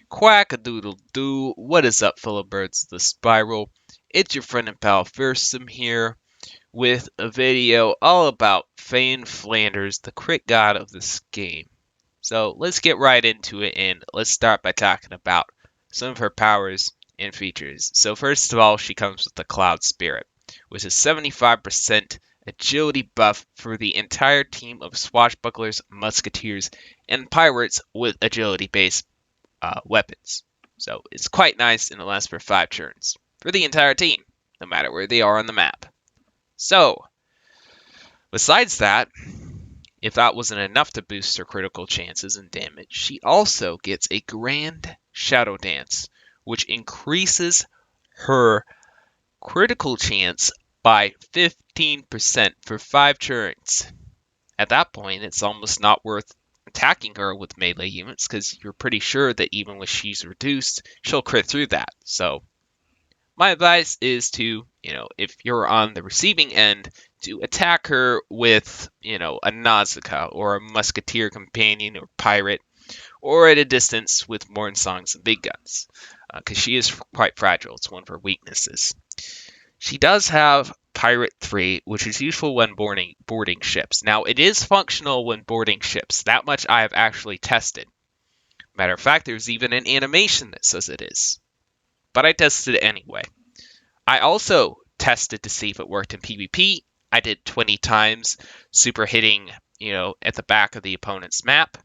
Quack-a-doodle-doo, what is up, fellow birds of the spiral? It's your friend and pal Fearsome here with a video all about Flanders, the crit god of this game. So let's get right into it, and let's start by talking about some of her powers and features. So first of all, she comes with the Cloud Spirit, which is 75% agility buff for the entire team of swashbucklers, musketeers, and pirates with agility-based weapons. So it's quite nice, and it lasts for 5 turns for the entire team, no matter where they are on the map. So, besides that, if that wasn't enough to boost her critical chances and damage, she also gets a Grand Shadow Dance, which increases her critical chance by 15% for 5 turns. At that point, it's almost not worth attacking her with melee units because you're pretty sure that even when she's reduced, she'll crit through that. So my advice is to, if you're on the receiving end, to attack her with, a Nausicaa or a musketeer companion or pirate, or at a distance with mourn songs and big guns, because she is quite fragile. It's one of her weaknesses. She does have Pirate 3, which is useful when boarding ships. Now, it is functional when boarding ships. That much I have actually tested. Matter of fact, there's even an animation that says it is. But I tested it anyway. I also tested to see if it worked in PvP. I did 20 times, super hitting, at the back of the opponent's map.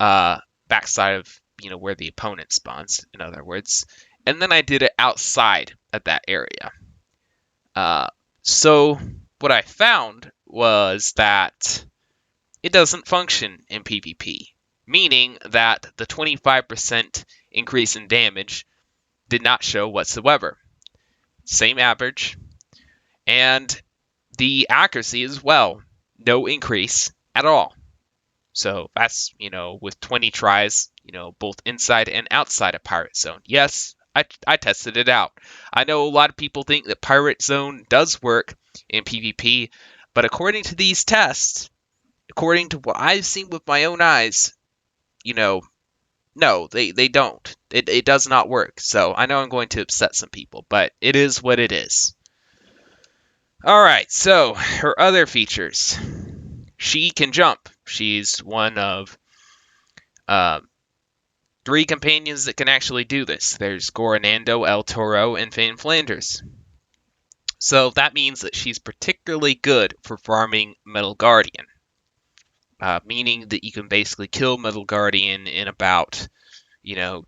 Backside of, where the opponent spawns, in other words. And then I did it outside of that area. So what I found was that it doesn't function in PvP, meaning that the 25% increase in damage did not show whatsoever. Same average, and the accuracy as well, no increase at all. So that's, with 20 tries, both inside and outside of Pirate Zone. Yes, I tested it out. I know a lot of people think that Pirate Zone does work in PvP, but according to these tests, according to what I've seen with my own eyes, no, they don't. It does not work. So I know I'm going to upset some people, but it is what it is. Alright, so her other features. She can jump. She's one of 3 companions that can actually do this. There's Goranando, El Toro, and Flanders. So that means that she's particularly good for farming Metal Guardian. Meaning that you can basically kill Metal Guardian in about, 2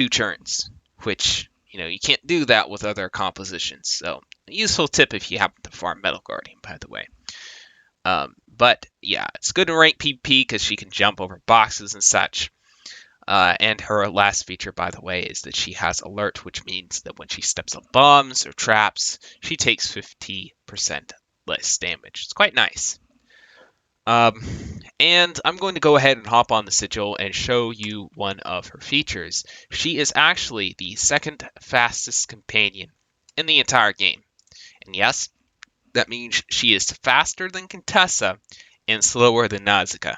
turns. Which, you can't do that with other compositions. So, a useful tip if you happen to farm Metal Guardian, by the way. But, yeah, it's good in rank PvP because she can jump over boxes and such. And her last feature, by the way, is that she has alert, which means that when she steps on bombs or traps, she takes 50% less damage. It's quite nice. And I'm going to go ahead and hop on the sigil and show you one of her features. She is actually the second fastest companion in the entire game. And yes, that means she is faster than Contessa and slower than Nausicaa.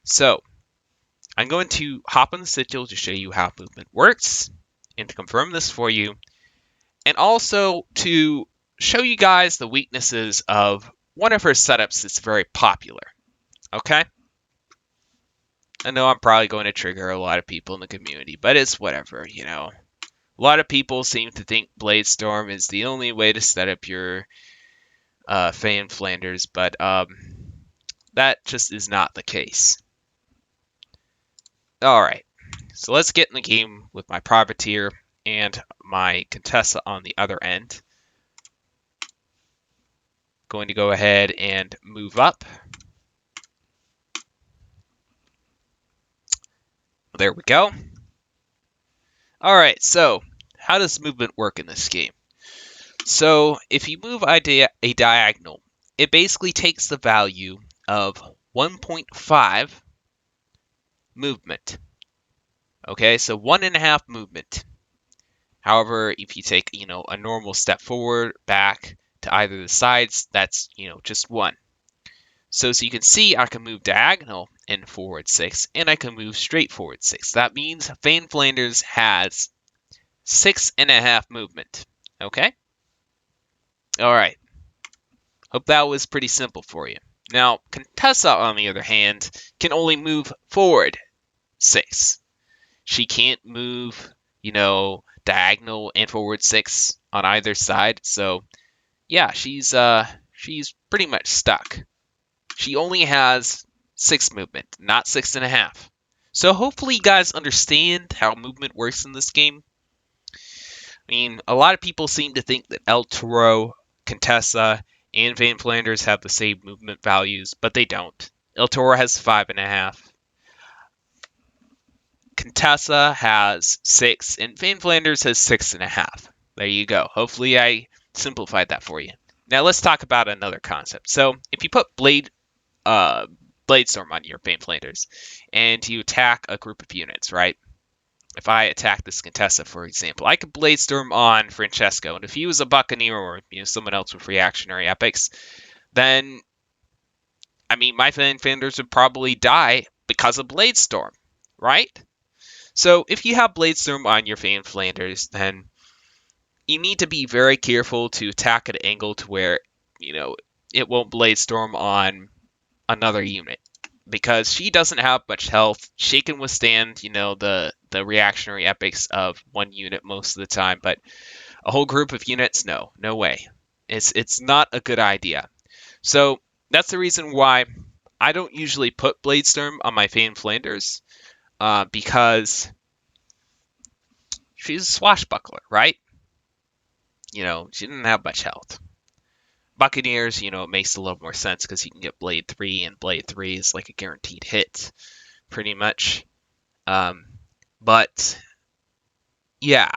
So, I'm going to hop on the sigil to show you how movement works, and to confirm this for you, and also to show you guys the weaknesses of one of her setups that's very popular. Okay? I know I'm probably going to trigger a lot of people in the community, but it's whatever, A lot of people seem to think Bladestorm is the only way to set up your Flanders, but that just is not the case. Alright, so let's get in the game with my Privateer and my Contessa on the other end. Going to go ahead and move up. There we go. Alright, so how does movement work in this game? So if you move a diagonal, it basically takes the value of 1.5 movement. Okay, so 1.5 movement. However, if you take, a normal step forward, back to either the sides, that's, just 1. So as you can see, I can move diagonal and forward 6, and I can move straight forward 6. That means Fane Flanders has 6.5 movement. Okay? Alright. Hope that was pretty simple for you. Now, Contessa, on the other hand, can only move forward 6. She can't move, diagonal and forward 6 on either side. So, yeah, she's pretty much stuck. She only has 6 movement, not 6.5. So hopefully you guys understand how movement works in this game. I mean, a lot of people seem to think that El Toro, Contessa, and Van Flanders have the same movement values, but they don't. El Toro has 5.5. Contessa has 6, and Van Flanders has 6.5. There you go. Hopefully I simplified that for you. Now let's talk about another concept. So if you put Bladestorm on your Fane Flanders, and you attack a group of units, right? If I attack this Contessa, for example, I could Bladestorm on Francesco, and if he was a Buccaneer or someone else with reactionary epics, then my Fane Flanders would probably die because of Bladestorm, right? So if you have Bladestorm on your Fane Flanders, then you need to be very careful to attack at an angle to where it won't Bladestorm on another unit, because she doesn't have much health. She can withstand, the reactionary epics of one unit most of the time, but a whole group of units, no way. It's not a good idea. So that's the reason why I don't usually put Bladestorm on my Fane Flanders, because she's a swashbuckler, right? She didn't have much health. Buccaneers, it makes a little more sense because you can get Blade 3, and Blade 3 is like a guaranteed hit, pretty much. But, yeah,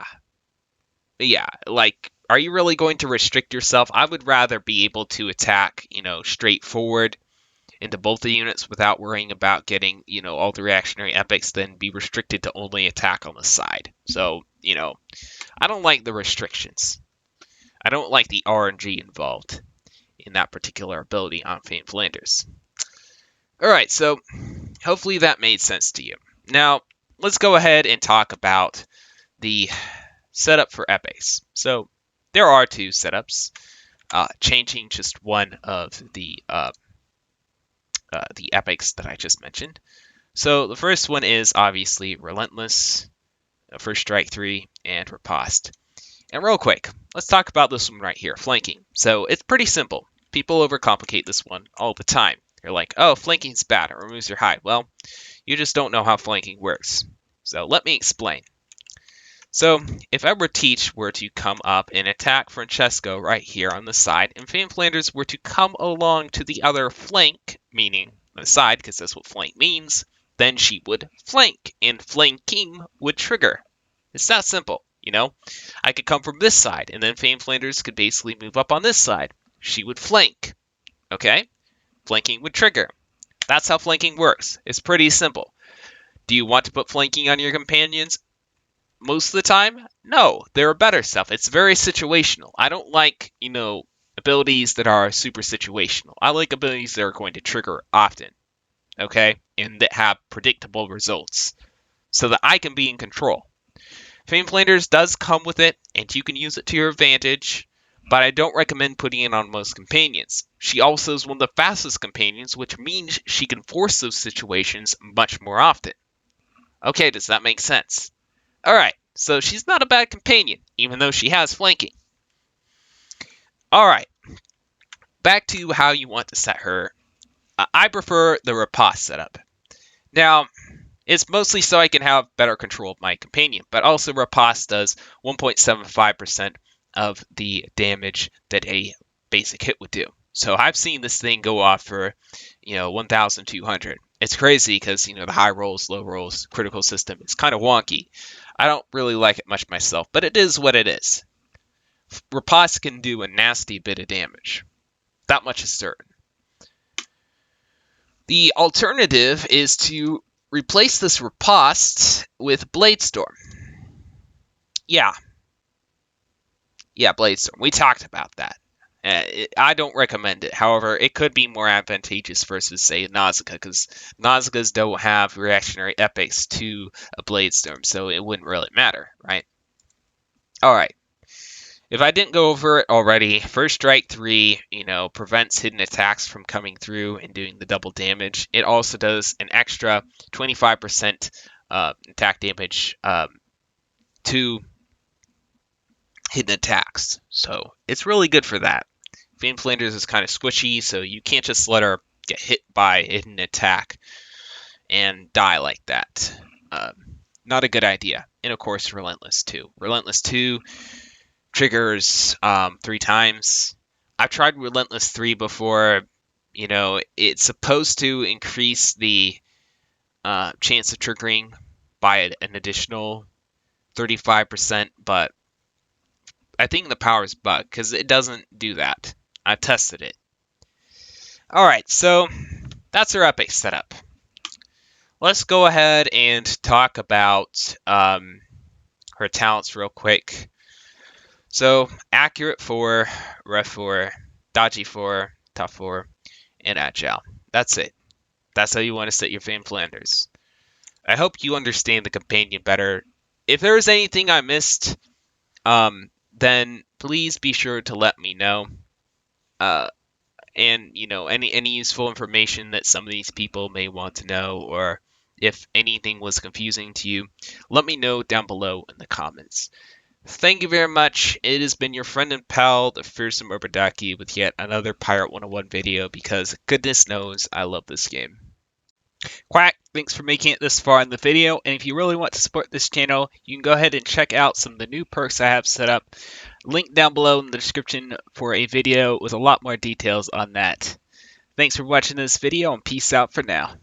like, are you really going to restrict yourself? I would rather be able to attack, straight forward into both the units without worrying about getting, all the reactionary epics than be restricted to only attack on the side. So, I don't like the restrictions. I don't like the RNG involved in that particular ability on Fane Flanders. Alright, so hopefully that made sense to you. Now, let's go ahead and talk about the setup for epics. So, there are 2 setups, changing just one of the epics that I just mentioned. So, the first one is obviously Relentless, First Strike 3, and Ripost. And real quick, let's talk about this one right here, flanking. So it's pretty simple. People overcomplicate this one all the time. They're like, oh, flanking's bad, it removes your hide. Well, you just don't know how flanking works. So let me explain. So if Edward Teach were to come up and attack Francesco right here on the side, and Fane Flanders were to come along to the other flank, meaning the side, because that's what flank means, then she would flank, and flanking would trigger. It's that simple. I could come from this side, and then Fane Flanders could basically move up on this side. She would flank. Okay? Flanking would trigger. That's how flanking works. It's pretty simple. Do you want to put flanking on your companions most of the time? No, there are better stuff. It's very situational. I don't like, abilities that are super situational. I like abilities that are going to trigger often. Okay? And that have predictable results, so that I can be in control. Fane Flanders does come with it, and you can use it to your advantage, but I don't recommend putting it on most companions. She also is one of the fastest companions, which means she can force those situations much more often. Okay, does that make sense? Alright, so she's not a bad companion, even though she has flanking. Alright, back to how you want to set her. I prefer the Ripost setup. Now, it's mostly so I can have better control of my companion, but also Ripost does 1.75% of the damage that a basic hit would do. So I've seen this thing go off for, 1,200. It's crazy because, the high rolls, low rolls, critical system is kind of wonky. I don't really like it much myself, but it is what it is. Ripost can do a nasty bit of damage. That much is certain. The alternative is to replace this Ripost with Bladestorm. Yeah, Bladestorm. We talked about that. I don't recommend it. However, it could be more advantageous versus, say, Nausicaa, because Nausicaa's don't have reactionary epics to a Blade Storm, so it wouldn't really matter, right? Alright. If I didn't go over it already, First Strike 3, prevents hidden attacks from coming through and doing the double damage. It also does an extra 25% attack damage to hidden attacks. So it's really good for that. Fane Flanders is kind of squishy, so you can't just let her get hit by a hidden attack and die like that. Not a good idea. And of course, Relentless 2. Relentless 2 triggers 3 times. I've tried Relentless 3 before. It's supposed to increase the chance of triggering by an additional 35%, but I think the power is bugged because it doesn't do that. I tested it. Alright, so that's our epic setup. Let's go ahead and talk about her talents real quick. So, accurate 4, ref 4, dodgy 4, tough 4, and agile. That's it. That's how you want to set your Fane Flanders. I hope you understand the companion better. If there is anything I missed, then please be sure to let me know. And any useful information that some of these people may want to know, or if anything was confusing to you, let me know down below in the comments. Thank you very much. It has been your friend and pal, TheFearsomeRubberDucky, with yet another Pirate101 video, because goodness knows I love this game. Quack, thanks for making it this far in the video, and if you really want to support this channel, you can go ahead and check out some of the new perks I have set up. Link down below in the description for a video with a lot more details on that. Thanks for watching this video, and peace out for now.